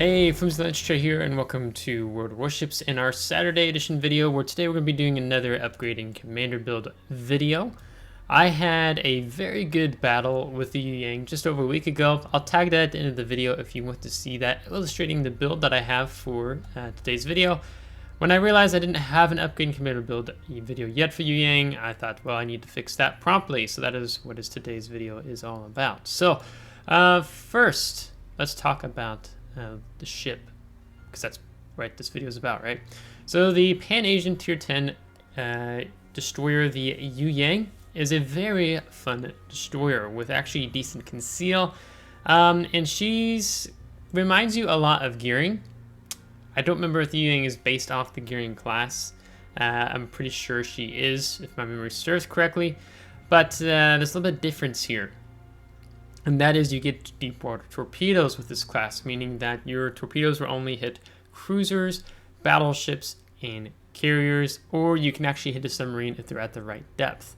Hey, FlimsyLunchTray here, and welcome to World Warships in our Saturday edition video, where today we're going to be doing another upgrading commander build video. I had a very good battle with the Yueyang just over a week ago. I'll tag that at the end of the video if you want to see that, illustrating the build that I have for today's video. When I realized I didn't have an upgrading commander build video yet for Yueyang, I thought, well, I need to fix that promptly. So that is what today's video is all about. So first, let's talk about the ship, because that's what this video is about, right? So the Pan-Asian Tier 10 destroyer, the Yueyang, is a very fun destroyer with actually decent conceal, and she's reminds you a lot of Gearing. I don't remember if the Yueyang is based off the Gearing class. I'm pretty sure she is, if my memory serves correctly, but there's a little bit of difference here. And that is, you get deep water torpedoes with this class, meaning that your torpedoes will only hit cruisers, battleships, and carriers, or you can actually hit a submarine if they're at the right depth.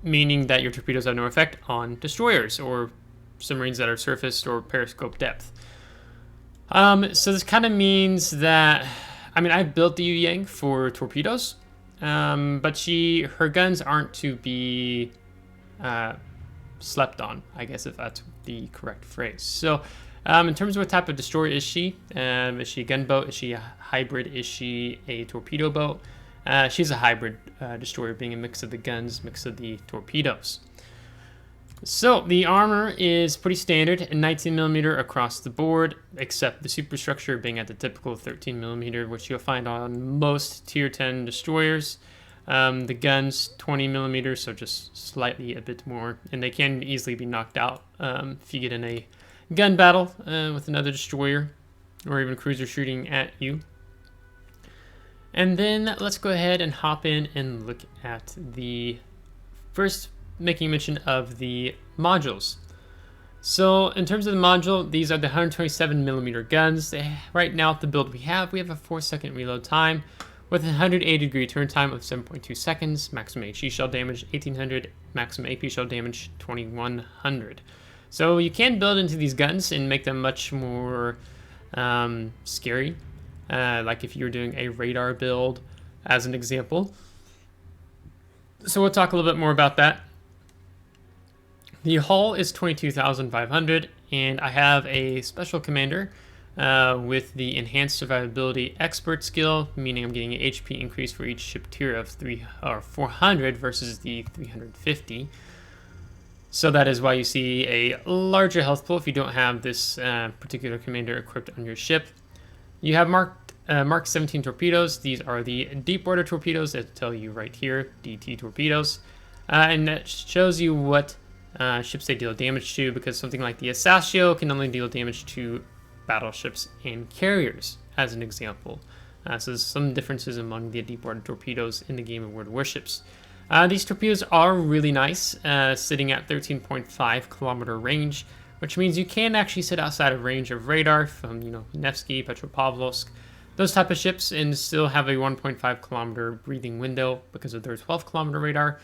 Meaning that your torpedoes have no effect on destroyers or submarines that are surface or periscope depth. So this kind of means that, I mean, I've built the Yueyang for torpedoes, but her guns aren't to be slept on, I guess, if that's the correct phrase. So in terms of what type of destroyer is she a gunboat, is she a hybrid, is she a torpedo boat? She's a hybrid destroyer, being a mix of the guns, mix of the torpedoes. So the armor is pretty standard, 19mm across the board, except the superstructure being at the typical 13mm, which you'll find on most tier 10 destroyers. The guns, 20mm, so just slightly a bit more, and they can easily be knocked out if you get in a gun battle with another destroyer, or even cruiser shooting at you. And then let's go ahead and hop in and look at the first, making mention of the modules. So in terms of the module, these are the 127mm guns. Right now, the build we have a 4-second reload time, with a 180-degree turn time of 7.2 seconds, maximum HE shell damage 1800, maximum AP shell damage 2100. So you can build into these guns and make them much more scary, like if you're doing a radar build, as an example. So we'll talk a little bit more about that. The hull is 22,500, and I have a special commander with the enhanced survivability expert skill, meaning I'm getting an HP increase for each ship tier of 400 versus the 350. So that is why you see a larger health pool if you don't have this particular commander equipped on your ship. You have Mark 17 torpedoes. These are the deep water torpedoes that tell you right here, DT torpedoes, and that shows you what ships they deal damage to, because something like the ASUS can only deal damage to battleships and carriers, as an example. So there's some differences among the deep water torpedoes in the game of World Warships. These torpedoes are really nice, sitting at 13.5 kilometer range, which means you can actually sit outside of range of radar from, Nevsky, Petropavlovsk, those type of ships, and still have a 1.5 kilometer breathing window because of their 12 kilometer radar.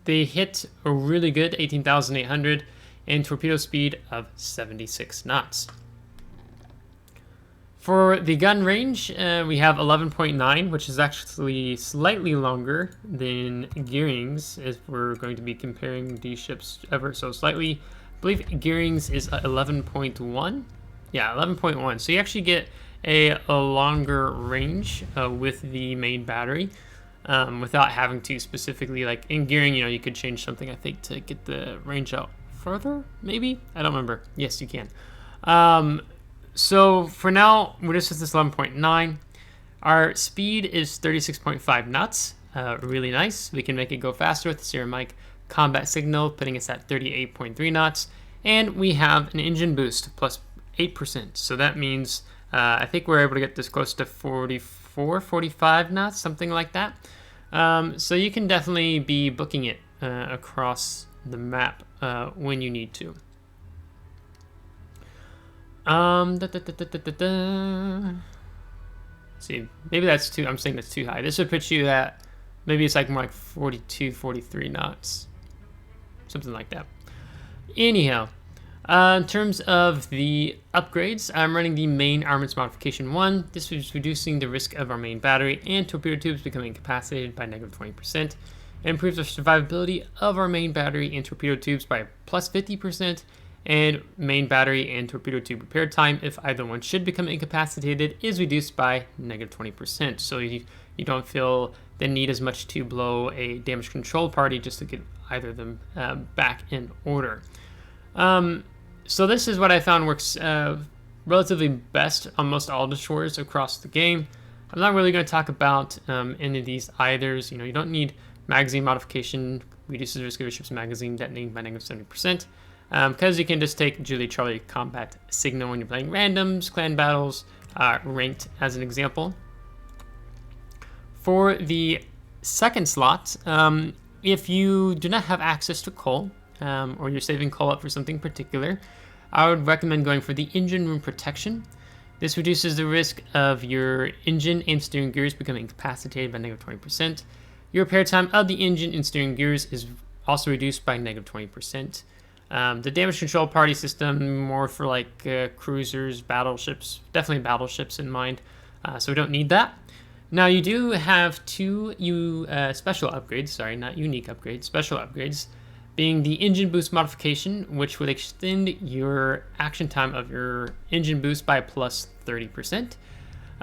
They hit a really good 18,800 and torpedo speed of 76 knots. For the gun range, we have 11.9, which is actually slightly longer than Gearing's, if we're going to be comparing these ships ever so slightly. I believe Gearing's is 11.1. Yeah, 11.1. So you actually get a longer range with the main battery, without having to specifically, like in Gearing, you could change something, I think, to get the range out further, maybe? I don't remember. Yes, you can. So for now, we're just at this 11.9. Our speed is 36.5 knots. Really nice. We can make it go faster with the ceramic combat signal, putting us at 38.3 knots. And we have an engine boost plus 8%. So that means I think we're able to get this close to 44, 45 knots, something like that. So you can definitely be booking it across the map when you need to. See, maybe that's too, I'm saying that's too high. This would put you at, maybe it's like more like 42, 43 knots. Something like that. Anyhow, In terms of the upgrades, I'm running the main armaments modification 1. This is reducing the risk of our main battery and torpedo tubes becoming incapacitated by -20%. It improves the survivability of our main battery and torpedo tubes by +50%, and main battery and torpedo tube repair time, if either one should become incapacitated, is reduced by -20%. So you don't feel the need as much to blow a damage control party just to get either of them back in order. So this is what I found works relatively best on most all destroyers across the game. I'm not really going to talk about any of these eithers. You don't need magazine modification, reduces the risk of your ship's magazine detonating by -70%, because you can just take Julie Charlie combat signal when you're playing randoms, clan battles, ranked as an example. For the second slot, if you do not have access to coal, or you're saving coal up for something particular, I would recommend going for the engine room protection. This reduces the risk of your engine and steering gears becoming incapacitated by -20%. Your repair time of the engine and steering gears is also reduced by -20%. The damage control party system, more for like cruisers, battleships, definitely battleships in mind, so we don't need that. Now you do have two special upgrades, sorry, not unique upgrades, special upgrades, being the engine boost modification, which would extend your action time of your engine boost by +30%.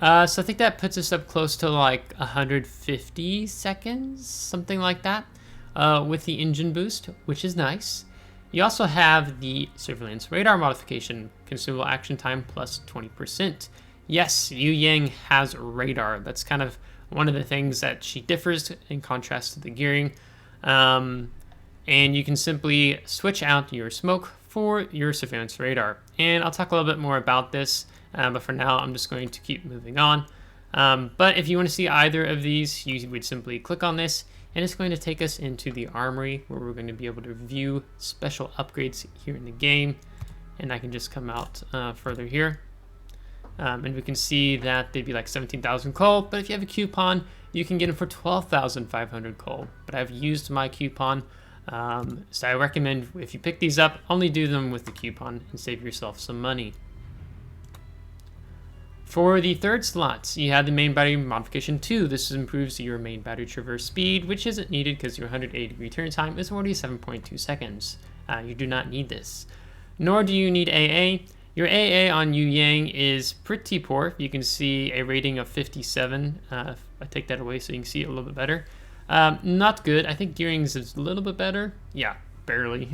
So I think that puts us up close to like 150 seconds, something like that, with the engine boost, which is nice. You also have the surveillance radar modification, consumable action time +20%. Yes, Yueyang has radar. That's kind of one of the things that she differs in contrast to the gearing. And you can simply switch out your smoke for your surveillance radar. And I'll talk a little bit more about this, but for now I'm just going to keep moving on. But if you want to see either of these, you would simply click on this, and it's going to take us into the armory where we're going to be able to view special upgrades here in the game. And I can just come out further here. And we can see that they'd be like 17,000 coal, but if you have a coupon, you can get them for 12,500 coal. But I've used my coupon, so I recommend if you pick these up, only do them with the coupon and save yourself some money. For the third slot, you have the main battery modification 2. This improves your main battery traverse speed, which isn't needed because your 180-degree turn time is already 7.2 seconds. You do not need this. Nor do you need AA. Your AA on Yueyang is pretty poor. You can see a rating of 57. If I take that away so you can see it a little bit better. Not good. I think Gearing's is a little bit better. Yeah, barely.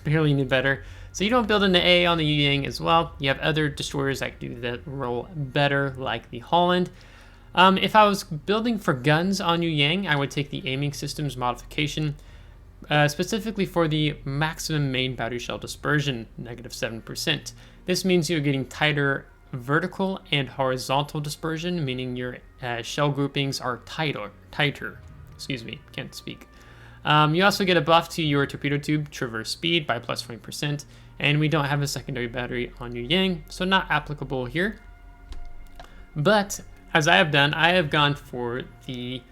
Barely any better. So you don't build in the AA on the Yueyang as well. You have other destroyers that do that role better, like the Holland. If I was building for guns on Yueyang, I would take the aiming systems modification, specifically for the maximum main battery shell dispersion, -7%. This means you're getting tighter vertical and horizontal dispersion, meaning your shell groupings are tighter. Excuse me, can't speak. You also get a buff to your torpedo tube traverse speed by +20%, and we don't have a secondary battery on Yueyang, so not applicable here. But as I have done, I have gone for the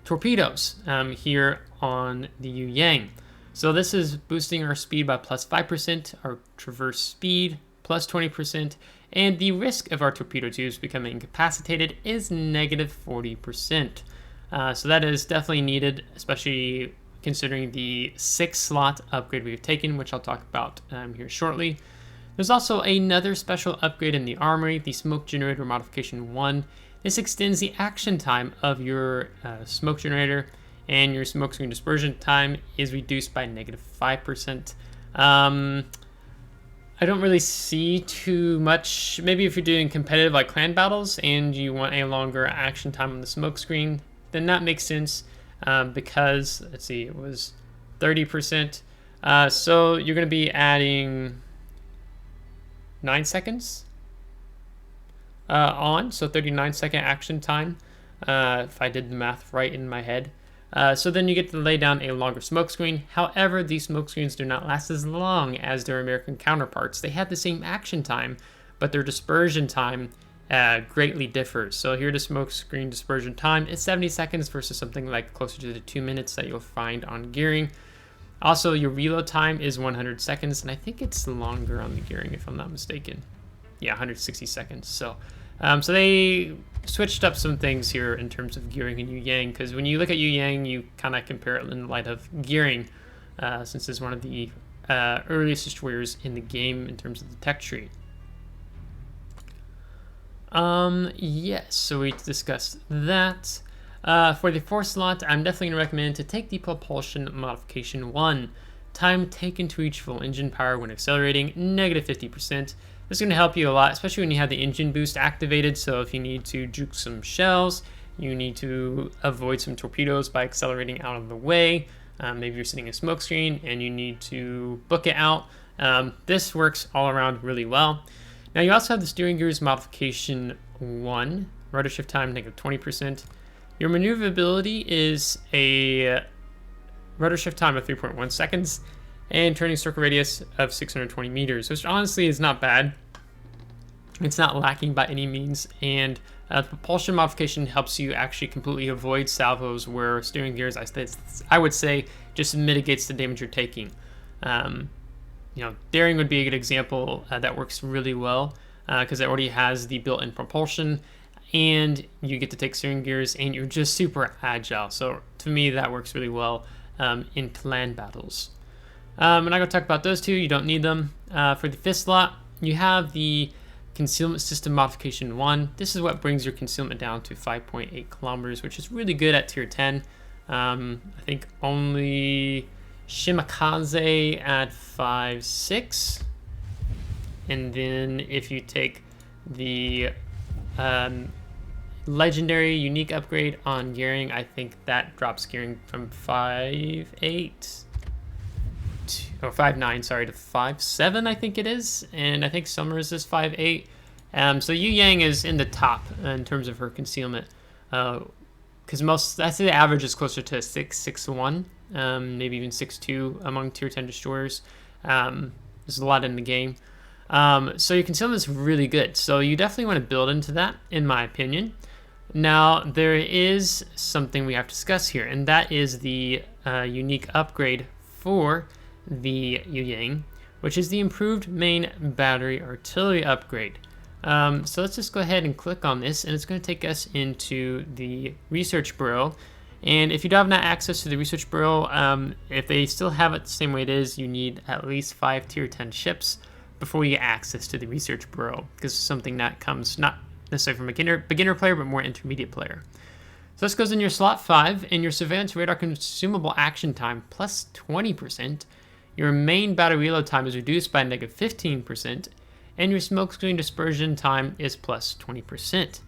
torpedoes here on the Yueyang. So this is boosting our speed by +5%, our traverse speed +20%, and the risk of our torpedo tubes becoming incapacitated is -40%. So that is definitely needed, especially considering the 6-slot upgrade we've taken, which I'll talk about here shortly. There's also another special upgrade in the armory, the smoke generator modification 1. This extends the action time of your smoke generator, and your smoke screen dispersion time is reduced by -5%. I don't really see too much. Maybe if you're doing competitive like clan battles and you want a longer action time on the smoke screen, then that makes sense, because, let's see, it was 30%. So you're going to be adding 9 seconds on, so 39-second action time, if I did the math right in my head. So then you get to lay down a longer smoke screen. However, these smoke screens do not last as long as their American counterparts. They have the same action time, but their dispersion time greatly differs. So here the smoke screen dispersion time is 70 seconds versus something like closer to the 2 minutes that you'll find on gearing. Also, your reload time is 100 seconds, and I think it's longer on the gearing if I'm not mistaken. Yeah, 160 seconds. So they switched up some things here in terms of gearing in Yueyang, because when you look at Yueyang, you kind of compare it in light of gearing, since it's one of the earliest destroyers in the game in terms of the tech tree. Yes, so we discussed that. For the fourth slot, I'm definitely going to recommend to take the propulsion modification 1. Time taken to reach full engine power when accelerating, negative 50%. This is going to help you a lot, especially when you have the engine boost activated. So if you need to juke some shells, you need to avoid some torpedoes by accelerating out of the way. Maybe you're sitting in a smoke screen and you need to book it out. This works all around really well. Now you also have the steering gears modification 1, rudder shift time negative 20%. Your maneuverability is a rudder shift time of 3.1 seconds and turning circle radius of 620 meters, which honestly is not bad. It's not lacking by any means, and propulsion modification helps you actually completely avoid salvos where steering gears, I would say, just mitigates the damage you're taking. Daring would be a good example that works really well because it already has the built-in propulsion, and you get to take steering gears, and you're just super agile. So to me, that works really well in clan battles. I'm not going to talk about those two. You don't need them. For the fifth slot, you have the concealment system modification 1. This is what brings your concealment down to 5.8 kilometers, which is really good at tier 10. I think only Shimakaze at 5.6. And then if you take the legendary unique upgrade on gearing, I think that drops gearing from 5.8 or 5.9, sorry, to 5.7, I think it is, and I think Summers is 5.8. So Yueyang is in the top in terms of her concealment, because I say the average is closer to 6.1, maybe even 6.2 among tier 10 destroyers. There's a lot in the game, so your concealment is really good. So you definitely want to build into that, in my opinion. Now there is something we have to discuss here, and that is the unique upgrade for the Yueyang, which is the improved main battery artillery upgrade. So let's just go ahead and click on this, and it's going to take us into the research bureau. And if you don't have access to the research bureau, if they still have it the same way it is, you need at least 5 tier 10 ships before you get access to the research bureau, because it's something that comes not necessarily from a beginner player, but more intermediate player. So this goes in your slot 5, and your surveillance radar consumable action time plus 20%. Your main battery reload time is reduced by negative 15%, and your smokescreen dispersion time is plus 20%.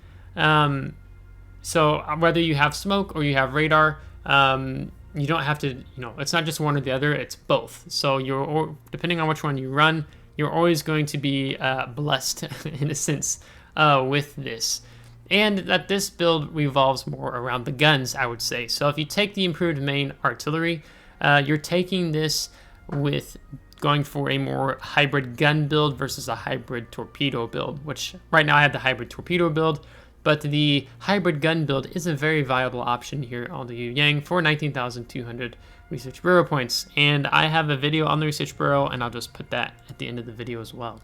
So whether you have smoke or you have radar, you don't have to, it's not just one or the other, it's both. So depending on which one you run, you're always going to be blessed in a sense with this. And that this build revolves more around the guns, I would say. So if you take the improved main artillery, you're taking this with going for a more hybrid gun build versus a hybrid torpedo build, which right now I have the hybrid torpedo build, but the hybrid gun build is a very viable option here on the Yueyang for 19,200 Research Bureau points. And I have a video on the Research Bureau, and I'll just put that at the end of the video as well.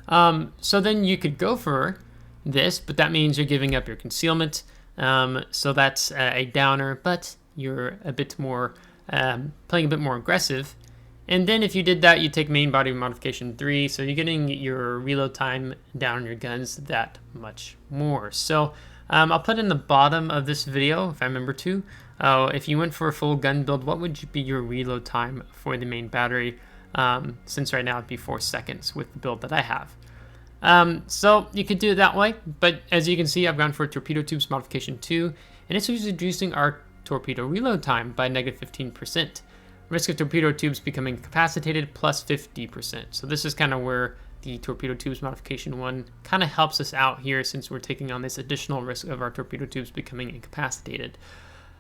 So then you could go for this, but that means you're giving up your concealment. So that's a downer, but you're a bit more playing a bit more aggressive. And then if you did that, you take main body modification 3, so you're getting your reload time down on your guns that much more. So I'll put in the bottom of this video, if I remember to, if you went for a full gun build, what would be your reload time for the main battery? Since right now it'd be 4 seconds with the build that I have. So you could do it that way, but as you can see, I've gone for torpedo tubes modification 2, and it's reducing our torpedo reload time by negative 15%. Risk of torpedo tubes becoming incapacitated plus 50%. So this is kind of where the torpedo tubes modification 1 kind of helps us out here, since we're taking on this additional risk of our torpedo tubes becoming incapacitated.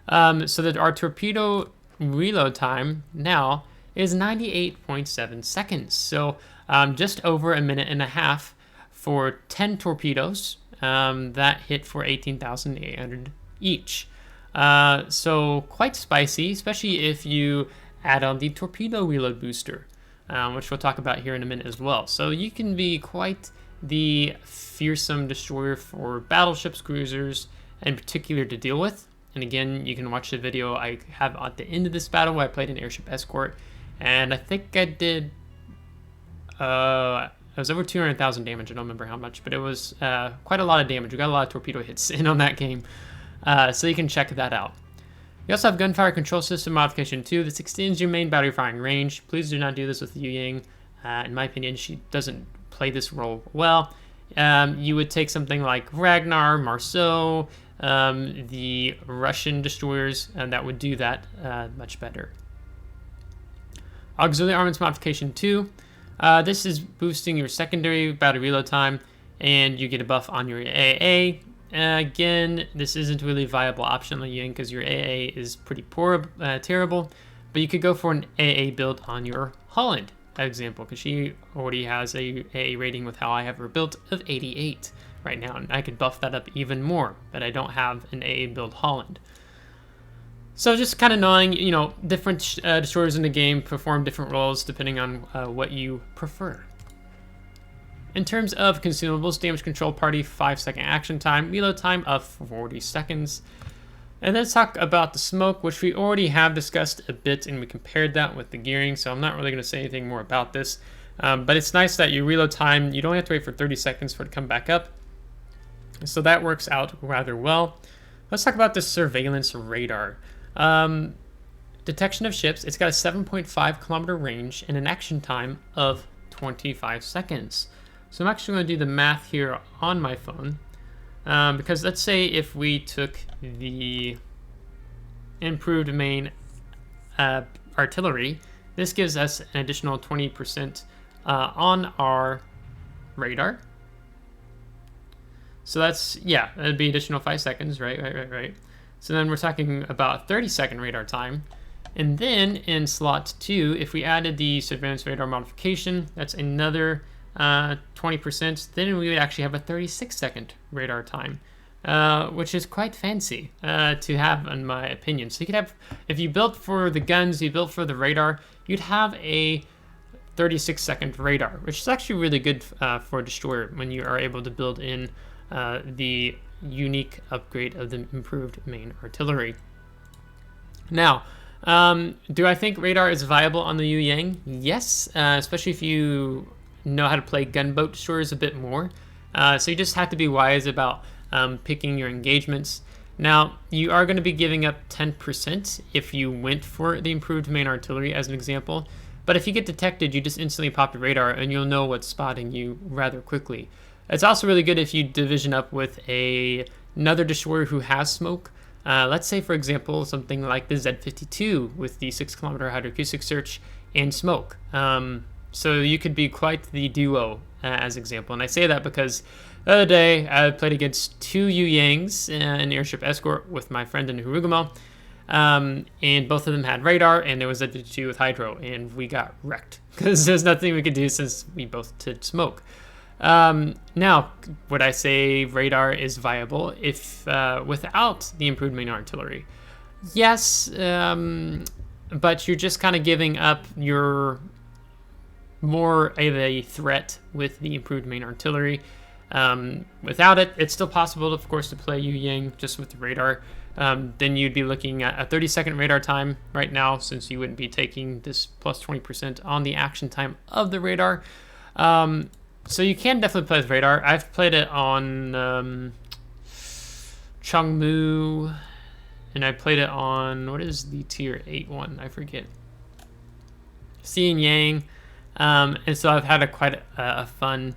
So that our torpedo reload time now is 98.7 seconds. So just over a minute and a half for 10 torpedoes that hit for 18,800 each. So quite spicy, especially if you add on the torpedo reload booster, which we'll talk about here in a minute as well. So you can be quite the fearsome destroyer for battleships, cruisers, in particular to deal with. And again, you can watch the video I have at the end of this battle where I played an airship escort, and I think I did, it was over 200,000 damage. I don't remember how much, but it was quite a lot of damage. We got a lot of torpedo hits in on that game, so you can check that out. You also have gunfire control system modification 2. This extends your main battery firing range. Please do not do this with Yueyang. In my opinion, she doesn't play this role well. You would take something like Ragnar, Marceau, the Russian destroyers, and that would do that much better. Auxiliary armaments modification 2. This is boosting your secondary battery reload time, and you get a buff on your AA. Again, this isn't really a viable option on Yueyang because your AA is pretty poor, terrible, but you could go for an AA build on your Holland, for example, because she already has a AA rating with how I have her built of 88 right now, and I could buff that up even more, but I don't have an AA build Holland. So just kind of knowing, you know, different destroyers in the game perform different roles depending on what you prefer. In terms of consumables, damage control party, 5-second action time, reload time of 40 seconds. And let's talk about the smoke, which we already have discussed a bit, and we compared that with the gearing, so I'm not really going to say anything more about this. But it's nice that your reload time, you don't have to wait for 30 seconds for it to come back up. So that works out rather well. Let's talk about the surveillance radar. Detection of ships, it's got a 7.5 kilometer range and an action time of 25 seconds. So I'm actually going to do the math here on my phone, because let's say if we took the improved main artillery, this gives us an additional 20% on our radar. So that's, yeah, that'd be additional 5 seconds, right. So then we're talking about 30-second radar time. And then in slot 2, if we added the surveillance radar modification, that's another 20%, then we would actually have a 36-second radar time, which is quite fancy to have, in my opinion. So you could have, if you built for the guns, you built for the radar, you'd have a 36-second radar, which is actually really good for a destroyer when you are able to build in the unique upgrade of the improved main artillery. Now, do I think radar is viable on the Yueyang? Yes, especially if you know how to play gunboat destroyers a bit more. So you just have to be wise about picking your engagements. Now, you are going to be giving up 10% if you went for the improved main artillery as an example. But if you get detected, you just instantly pop your radar and you'll know what's spotting you rather quickly. It's also really good if you division up with another destroyer who has smoke. Let's say, for example, something like the Z-52 with the 6-kilometer hydroacoustic search and smoke. So you could be quite the duo as example. And I say that because the other day I played against 2 Yueyangs in airship escort with my friend in Harugumo. And both of them had radar, and there was a Z-52 with hydro, and we got wrecked because there's nothing we could do since we both did smoke. Now, would I say radar is viable if without the improved main artillery? Yes, but you're just kind of giving up your more of a threat with the improved main artillery. Without it, it's still possible, of course, to play Yueyang just with the radar. Then you'd be looking at a 30-second radar time right now, since you wouldn't be taking this plus 20% on the action time of the radar. So you can definitely play with radar. I've played it on Chongmu, and I played it on, what is the tier 8 one? I forget. Xianyang. And so I've had quite a fun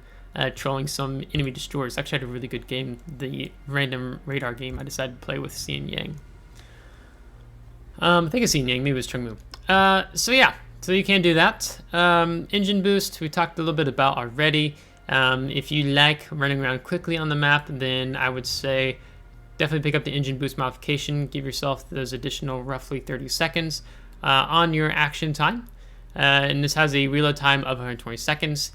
trolling some enemy destroyers. Actually, I had a really good game. The random radar game I decided to play with Xianyang. I think it's Xianyang, maybe it was Chongmu. So yeah. So you can do that. Engine boost, we talked a little bit about already. If you like running around quickly on the map, then I would say definitely pick up the engine boost modification. Give yourself those additional roughly 30 seconds on your action time. And this has a reload time of 120 seconds.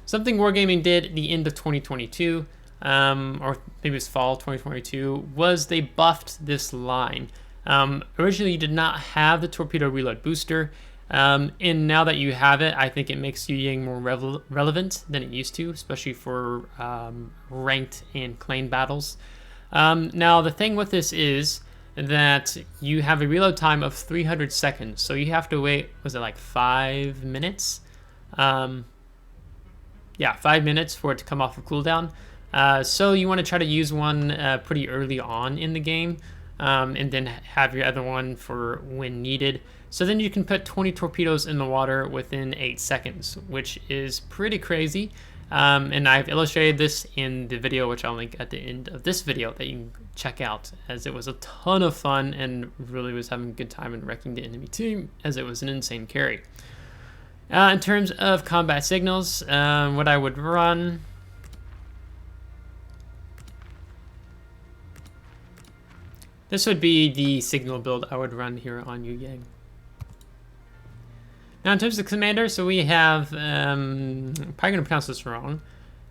Something Wargaming did at the end of 2022, or maybe it's fall 2022, was they buffed this line. Originally, you did not have the torpedo reload booster, And now that you have it, I think it makes Yueyang more relevant than it used to, especially for ranked and clan battles. Now, the thing with this is that you have a reload time of 300 seconds. So you have to wait, was it like 5 minutes? Yeah, 5 minutes for it to come off of cooldown. So you want to try to use one pretty early on in the game, and then have your other one for when needed. So then you can put 20 torpedoes in the water within 8 seconds, which is pretty crazy. And I've illustrated this in the video, which I'll link at the end of this video, that you can check out, as it was a ton of fun and really was having a good time in wrecking the enemy team, as it was an insane carry. In terms of combat signals, what I would run... This would be the signal build I would run here on Yueyang. Now, in terms of commander, so we have, I'm probably going to pronounce this wrong,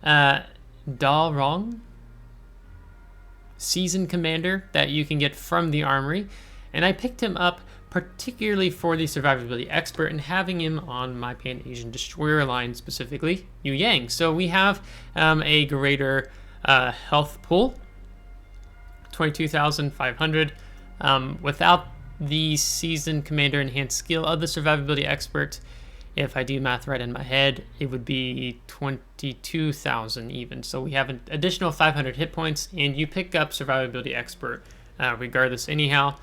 Rong, seasoned commander that you can get from the armory. And I picked him up particularly for the survivability expert and having him on my Pan-Asian destroyer line, specifically Yueyang. So we have a greater health pool, 22,500. Without the seasoned commander enhanced skill of the survivability expert, if I do math right in my head, it would be 22,000 even. So we have an additional 500 hit points, and you pick up survivability expert regardless anyhow,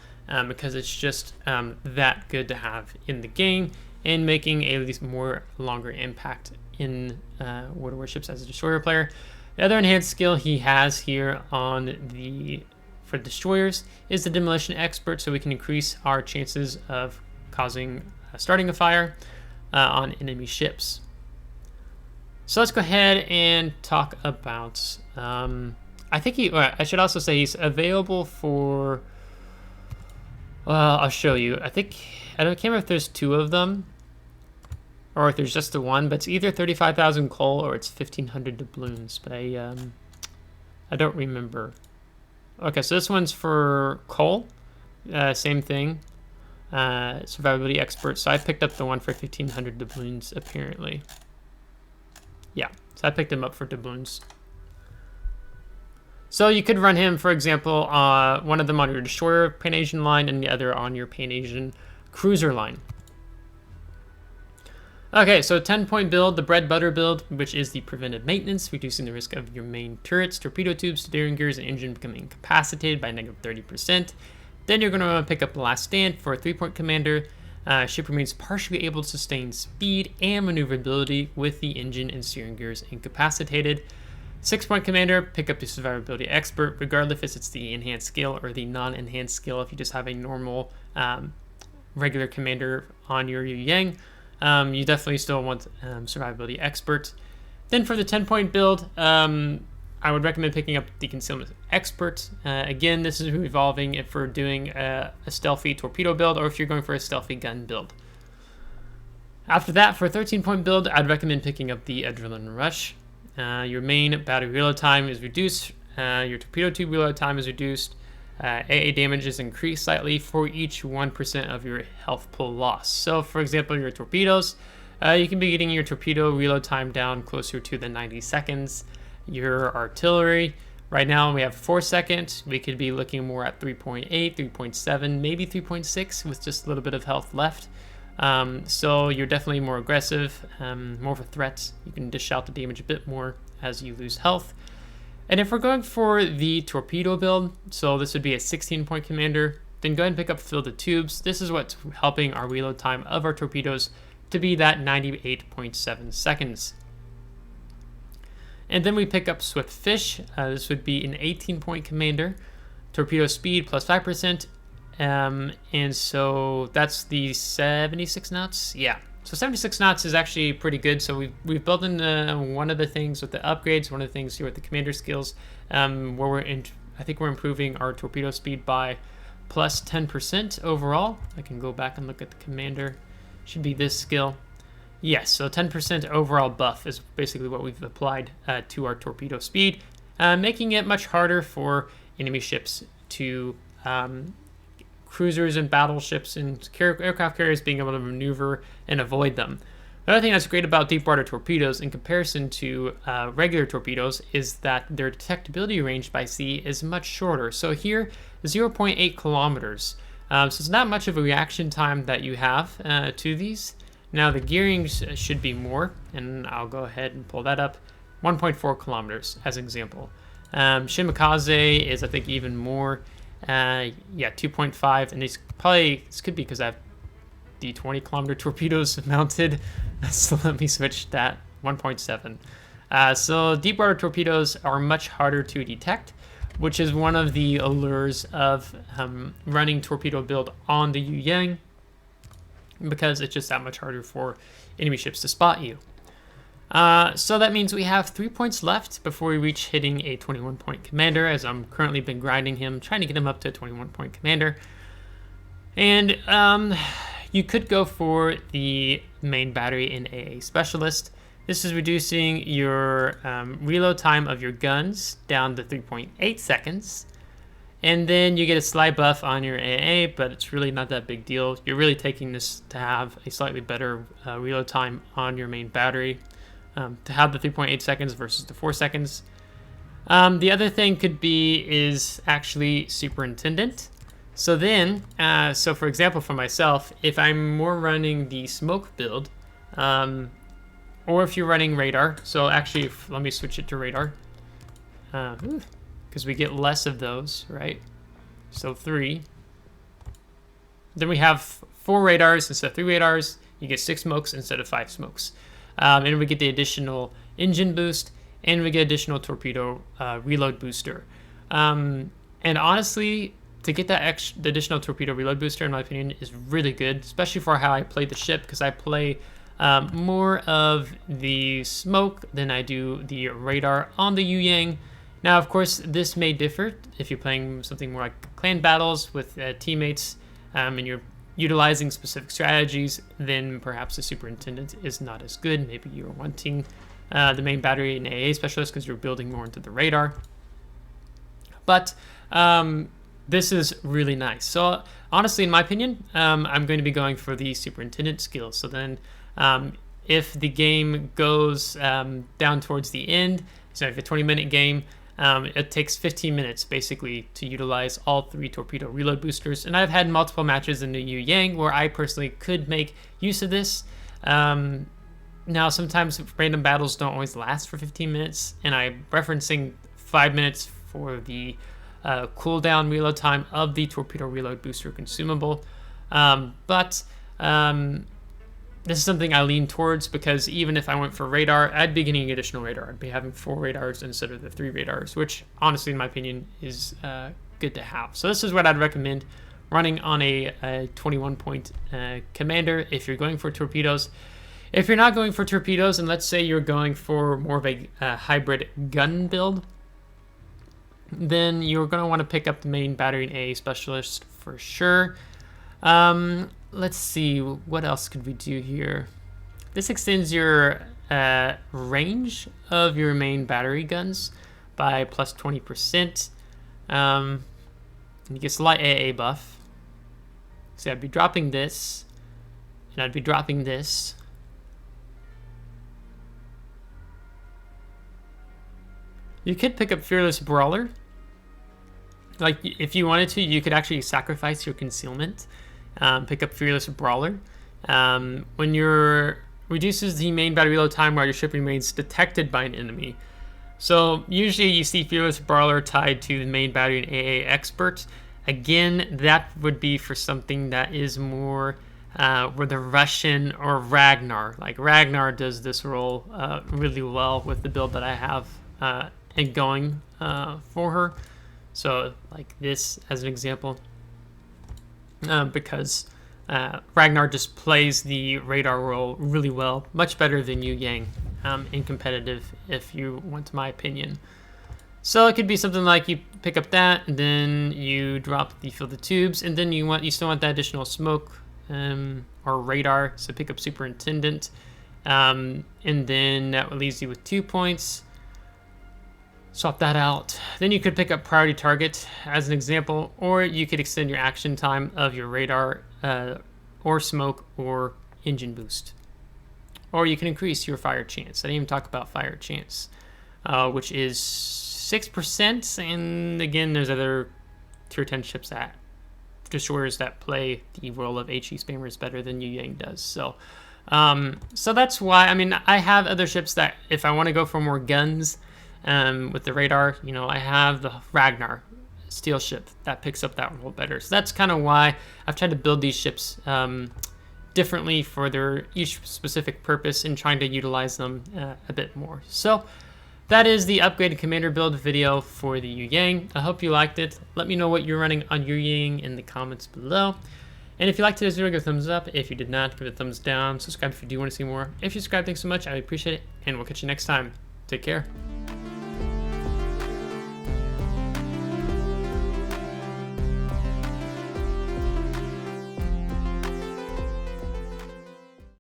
because it's just that good to have in the game and making a at least more longer impact in World of Warships as a destroyer player. The other enhanced skill he has here on the for destroyers is the demolition expert, so we can increase our chances of starting a fire on enemy ships. So let's go ahead and talk about I think I should also say he's available for I'll show you. I can't remember if there's 2 of them or if there's just the one, but it's either 35,000 coal or it's 1,500 doubloons, but I don't remember. Okay, so this one's for coal, same thing, survivability expert. So I picked up the one for 1,500 doubloons apparently. Yeah, so I picked him up for doubloons. So you could run him, for example, one of them on your destroyer Pan-Asian line and the other on your Pan-Asian cruiser line. Okay, so 10-point build, the bread butter build, which is the preventive maintenance, reducing the risk of your main turrets, torpedo tubes, steering gears, and engine becoming incapacitated by negative 30%. Then you're going to want to pick up the last stand for a 3-point commander. Ship remains partially able to sustain speed and maneuverability with the engine and steering gears incapacitated. 6-point commander, pick up the survivability expert, regardless if it's the enhanced skill or the non-enhanced skill. If you just have a normal regular commander on your Yueyang, you definitely still want survivability expert. Then for the 10-point build, I would recommend picking up the concealment expert. Again, this is evolving if we're doing a stealthy torpedo build or if you're going for a stealthy gun build. After that, for a 13-point build, I'd recommend picking up the adrenaline rush. Your main battery reload time is reduced. Your torpedo tube reload time is reduced. AA damage is increased slightly for each 1% of your health pool loss. So, for example, your torpedoes, you can be getting your torpedo reload time down closer to the 90 seconds. Your artillery, right now we have 4 seconds. We could be looking more at 3.8, 3.7, maybe 3.6 with just a little bit of health left. So you're definitely more aggressive, more of a threat. You can dish out the damage a bit more as you lose health. And if we're going for the torpedo build, so this would be a 16-point commander, then go ahead and pick up fill the tubes. This is what's helping our reload time of our torpedoes to be that 98.7 seconds. And then we pick up Swift Fish. This would be an 18-point commander, torpedo speed plus 5%. And so that's the 76 knots. Yeah. So 76 knots is actually pretty good. So we've built in one of the things with the upgrades, one of the things here with the commander skills, where I think we're improving our torpedo speed by plus 10% overall. I can go back and look at the commander. Should be this skill. Yes, so 10% overall buff is basically what we've applied to our torpedo speed, making it much harder for enemy ships to cruisers and battleships and aircraft carriers being able to maneuver and avoid them. The other thing that's great about deep water torpedoes in comparison to regular torpedoes is that their detectability range by sea is much shorter. So here, 0.8 kilometers. So it's not much of a reaction time that you have to these. Now the gearing should be more, and I'll go ahead and pull that up. 1.4 kilometers as an example. Shimakaze is, I think, even more. Yeah, 2.5, and this could be because I have the 20-kilometer torpedoes mounted. So let me switch that. 1.7. So deep water torpedoes are much harder to detect, which is one of the allures of running torpedo build on the Yueyang, because it's just that much harder for enemy ships to spot you. So that means we have 3 points left before we reach hitting a 21-point commander, as I'm currently been grinding him, trying to get him up to a 21-point commander. And you could go for the main battery in AA Specialist. This is reducing your reload time of your guns down to 3.8 seconds. And then you get a slight buff on your AA, but it's really not that big deal. You're really taking this to have a slightly better reload time on your main battery. To have the 3.8 seconds versus the 4 seconds. The other thing could be is actually Superintendent. So then, so for example, for myself, if I'm more running the smoke build, or if you're running radar, so actually, let me switch it to radar, because we get less of those, right? So 3. Then we have 4 radars instead of 3 radars. You get 6 smokes instead of 5 smokes. And we get the additional engine boost, and we get additional torpedo reload booster. And honestly, to get that the additional torpedo reload booster, in my opinion, is really good, especially for how I play the ship, because I play more of the smoke than I do the radar on the Yueyang. Now, of course, this may differ if you're playing something more like clan battles with teammates, and you're utilizing specific strategies, then perhaps the Superintendent is not as good. Maybe you're wanting the main battery in AA Specialist because you're building more into the radar. But this is really nice. So honestly, in my opinion, I'm going to be going for the Superintendent skill. So then if the game goes down towards the end, so if a 20-minute game, it takes 15 minutes basically to utilize all 3 torpedo reload boosters. And I've had multiple matches in the Yueyang where I personally could make use of this. Now, sometimes random battles don't always last for 15 minutes, and I'm referencing 5 minutes for the cooldown reload time of the torpedo reload booster consumable. But this is something I lean towards, because even if I went for radar, I'd be getting additional radar. I'd be having 4 radars instead of the 3 radars, which honestly, in my opinion, is good to have. So this is what I'd recommend running on a 21-point commander if you're going for torpedoes. If you're not going for torpedoes, and let's say you're going for more of a hybrid gun build, then you're going to want to pick up the main battery and AA Specialist for sure. Let's see, what else could we do here? This extends your range of your main battery guns by plus 20%. You get slight AA buff. So I'd be dropping this, and I'd be dropping this. You could pick up Fearless Brawler. Like, if you wanted to, you could actually sacrifice your concealment. Pick up Fearless Brawler. When you're reduces the main battery reload time while your ship remains detected by an enemy. So usually you see Fearless Brawler tied to the main battery and AA Expert. Again, that would be for something that is more with the Russian or Ragnar. Like, Ragnar does this role really well with the build that I have and going for her. So like this as an example, because Ragnar just plays the radar role really well, much better than Yueyang in competitive, if you want my opinion. So it could be something like you pick up that, and then you drop the fill the tubes, and then you still want that additional smoke or radar. So pick up Superintendent, and then that leaves you with 2 points. Swap that out. Then you could pick up priority target as an example, or you could extend your action time of your radar or smoke or engine boost. Or you can increase your fire chance. I didn't even talk about fire chance, which is 6%. And again, there's other tier 10 ships that destroyers that play the role of HE spammers better than Yueyang does. So that's why, I mean, I have other ships that if I want to go for more guns with the radar, you know, I have the Ragnar steel ship that picks up that role better. So that's kind of why I've tried to build these ships differently for their each specific purpose and trying to utilize them a bit more. So that is the upgraded commander build video for the Yueyang. I hope you liked it. Let me know what you're running on Yueyang in the comments below. And if you liked today's video, give a thumbs up. If you did not, give it a thumbs down. Subscribe if you do want to see more. If you subscribe, thanks so much. I appreciate it. And we'll catch you next time. Take care.